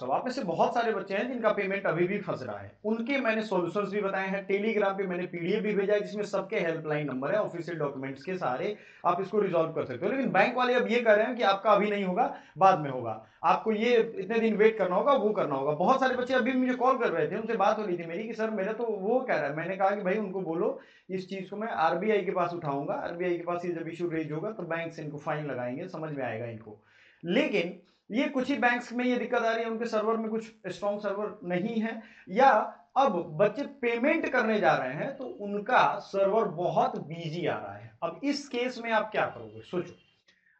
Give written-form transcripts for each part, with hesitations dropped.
तो आप में से बहुत सारे बच्चे हैं जिनका पेमेंट अभी भी फंस रहा है, उनके मैंने सॉल्यूशंस भी बताए हैं। टेलीग्राम पे मैंने पीडीएफ भी भेजा है जिसमें सबके हेल्पलाइन नंबर है, ऑफिशियल डॉक्यूमेंट्स के सारे, आप इसको रिजॉल्व कर सकते हो। लेकिन बैंक वाले अब ये कह रहे हैं कि आपका अभी नहीं होगा, बाद में होगा, आपको ये इतने दिन वेट करना होगा, वो करना होगा। बहुत सारे बच्चे अभी मुझे कॉल कर रहे थे, उनसे बात हो रही थी मेरी कि सर मेरा तो वो कह रहा है। मैंने कहा कि भाई उनको बोलो इस चीज को मैं आरबीआई के पास उठाऊंगा, आरबीआई के पास ये जब इशू रेज होगा तो बैंक से इनको फाइन लगाएंगे, समझ में आएगा इनको। लेकिन ये कुछ ही बैंक्स में ये दिक्कत आ रही है, उनके सर्वर में कुछ स्ट्रॉन्ग सर्वर नहीं है, या अब बच्चे पेमेंट करने जा रहे हैं तो उनका सर्वर बहुत बिजी आ रहा है। अब इस केस में आप क्या करोगे, सोचो।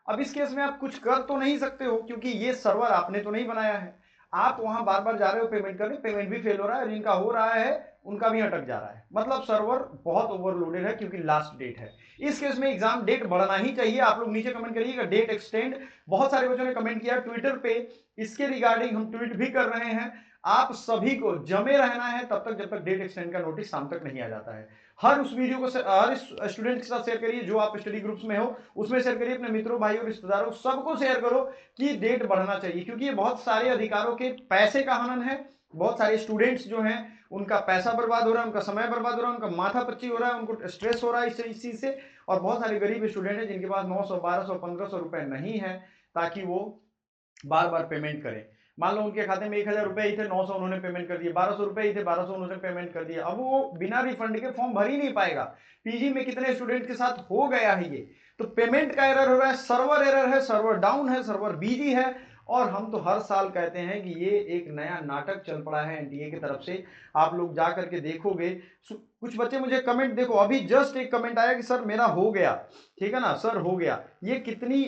अब इस केस में आप कुछ कर तो नहीं सकते हो क्योंकि ये सर्वर आपने तो नहीं बनाया है। आप वहां बार बार जा रहे हो पेमेंट करने, पेमेंट भी फेल हो रहा है, जिनका हो रहा है उनका भी अटक जा रहा है। मतलब सर्वर बहुत ओवरलोडेड है क्योंकि लास्ट डेट है। इस केस में एग्जाम डेट बढ़ना ही चाहिए। आप लोग नीचे कमेंट करिएगा डेट एक्सटेंड। बहुत सारे बच्चों ने कमेंट किया ट्विटर पे, इसके रिगार्डिंग हम ट्वीट भी कर रहे हैं। आप सभी को जमे रहना है तब तक जब तक डेट एक्सटेंड का नोटिस शाम तक नहीं आ जाता है। हर उस वीडियो को हर स्टूडेंट के साथ शेयर करिए जो आप स्टडी ग्रुप्स में हो, उसमें शेयर करिए, अपने मित्रों भाइयों रिश्तेदारों सबको शेयर करो कि डेट बढ़ना चाहिए। क्योंकि ये बहुत सारे अधिकारों के पैसे का हनन है। बहुत सारे स्टूडेंट्स जो हैं उनका पैसा बर्बाद हो रहा है, उनका समय बर्बाद हो रहा है, उनका माथा पच्ची हो रहा है, उनको स्ट्रेस हो रहा है इस चीज से। और बहुत सारे गरीब स्टूडेंट हैं जिनके पास 900 1200 1500 रुपए नहीं है ताकि वो बार बार पेमेंट करें। मान लो उनके खाते में 1000 रुपए ही थे, 900 उन्होंने पेमेंट कर दिए, 1200 रुपए ही थे, 1200 उन्होंने पेमेंट कर दिया। अब वो बिना रिफंड के फॉर्म भर ही नहीं पाएगा। पीजी में कितने स्टूडेंट के साथ हो गया है ये। तो पेमेंट का एरर हो रहा है, सर्वर एरर है, सर्वर डाउन है, सर्वर बिजी है। और हम तो हर साल कहते हैं कि ये एक नया नाटक चल पड़ा है एनटीए की तरफ से। आप लोग जा करके देखोगे, कुछ बच्चे मुझे कमेंट, देखो अभी जस्ट एक कमेंट आया कि सर मेरा हो गया, ठीक है ना, सर हो गया। ये कितनी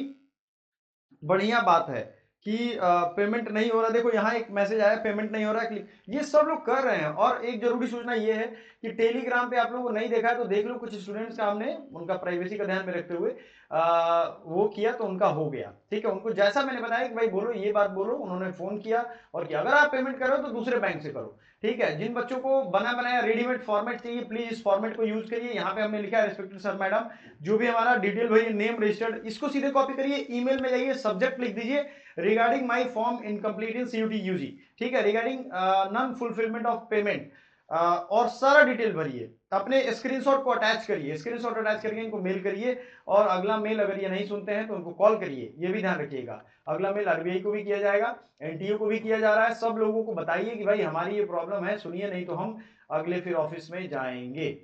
बढ़िया बात है कि पेमेंट नहीं हो रहा। देखो यहाँ एक मैसेज आया पेमेंट नहीं हो रहा है, ये सब लोग कर रहे हैं। और एक जरूरी सूचना ये है कि टेलीग्राम पे आप लोगों को नहीं देखा है तो देख लो, कुछ स्टूडेंट्स का हमने उनका प्राइवेसी का ध्यान में रखते हुए वो किया तो उनका हो गया। ठीक है, उनको जैसा मैंने बताया कि भाई बोलो ये बात बोलो, उन्होंने फोन किया और कि अगर आप पेमेंट करो तो दूसरे बैंक से करो। ठीक है, जिन बच्चों को बना बनाया रेडीमेड फॉर्मेट चाहिए प्लीज इस फॉर्मेट को यूज करिए। यहाँ पे हमने लिखा है रिस्पेक्टेड सर मैडम, जो भी हमारा डिटेल भरिए, नेम रजिस्टर्ड, इसको सीधे कॉपी करिए, ईमेल में जाइए, सब्जेक्ट लिख दीजिए regarding my form incomplete in CUET UG. ठीक है, regarding non fulfilment of payment, और सारा डिटेल भरिए, अपने स्क्रीनशॉट को अटैच करिए, स्क्रीनशॉट अटैच करके इनको मेल करिए। और अगला मेल अगर ये नहीं सुनते हैं तो उनको कॉल करिए, ये भी ध्यान रखिएगा। अगला मेल आरबीआई को भी किया जाएगा, एनटीओ को भी किया जा रहा है। सब लोगों को बताइए कि भाई हमारी ये प्रॉब्लम है, सुनिए, नहीं तो हम अगले फिर ऑफिस में जाएंगे।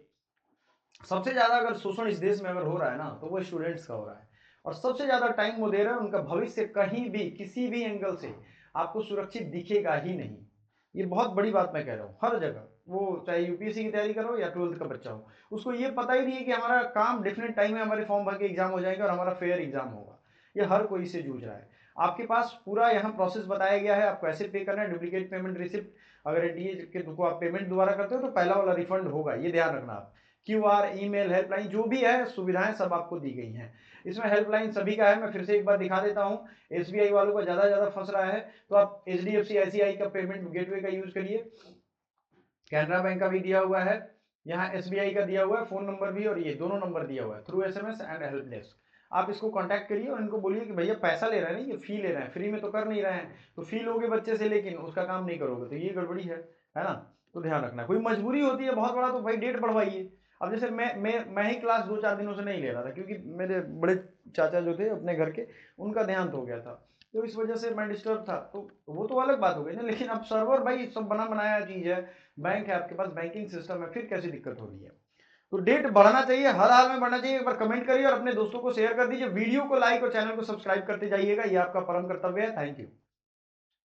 सबसे ज्यादा अगर शोषण इस देश में अगर हो रहा है ना तो वो स्टूडेंट्स का हो रहा है। और सबसे ज्यादा टाइम वो दे रहे हैं, उनका भविष्य कहीं भी किसी भी एंगल से आपको सुरक्षित दिखेगा ही नहीं। ये बहुत बड़ी बात मैं कह रहा हूँ। हर जगह, वो चाहे यूपीएससी की तैयारी करो या 12th का बच्चा हो, उसको ये पता ही नहीं है कि हमारा काम डेफिनेट टाइम में हमारे फॉर्म भर के एग्जाम हो जाएगा और हमारा फेयर एग्जाम होगा। ये हर कोई से जूझ रहा है। आपके पास पूरा यहाँ प्रोसेस बताया गया है, आपको ऐसे पे करना है। डुप्लीकेट पेमेंट रिसिप्ट अगर एनटीए के को आप पेमेंट दोबारा करते हो तो पहला वाला रिफंड होगा, ये ध्यान रखना आप। क्यूआर, ईमेल, हेल्पलाइन, जो भी है सुविधाएं सब आपको दी गई हैं। इसमें हेल्पलाइन सभी का है, मैं फिर से एक बार दिखा देता हूं। एसबीआई वालों का ज्यादा फंस रहा है तो आप एचडीएफसी आईसीआई का पेमेंट गेटवे का यूज करिए। कैनरा बैंक का भी दिया हुआ है, यहाँ एसबीआई का दिया हुआ है, फोन नंबर भी और ये दोनों नंबर दिया हुआ है, through SMS and help desk. आप इसको कांटेक्ट करिए और इनको बोलिए कि भैया पैसा ले रहे हैं ना, ये फी ले रहे हैं, फ्री में तो कर नहीं रहे हैं। तो फी लोगे बच्चे से लेकिन उसका काम नहीं करोगे तो ये गड़बड़ी है ना। तो ध्यान रखना, कोई मजबूरी होती है बहुत बड़ा तो भाई डेट बढ़वाइए। अब जैसे मैं ही क्लास 2-4 दिनों से नहीं ले रहा था क्योंकि मेरे बड़े चाचा जो थे अपने घर के, उनका देहांत हो गया था, तो इस वजह से मैं डिस्टर्ब था। तो वो तो अलग बात हो गई ना, लेकिन अब सर्वर भाई सब बना बनाया चीज है, बैंक है आपके पास, बैंकिंग सिस्टम है, फिर कैसी दिक्कत हो रही है। तो डेट बढ़ना चाहिए, हर हाल में बढ़ना चाहिए। एक बार कमेंट करिए और अपने दोस्तों को शेयर कर दीजिए, वीडियो को लाइक और चैनल को सब्सक्राइब करते जाइएगा, ये आपका परम कर्तव्य है। Thank you.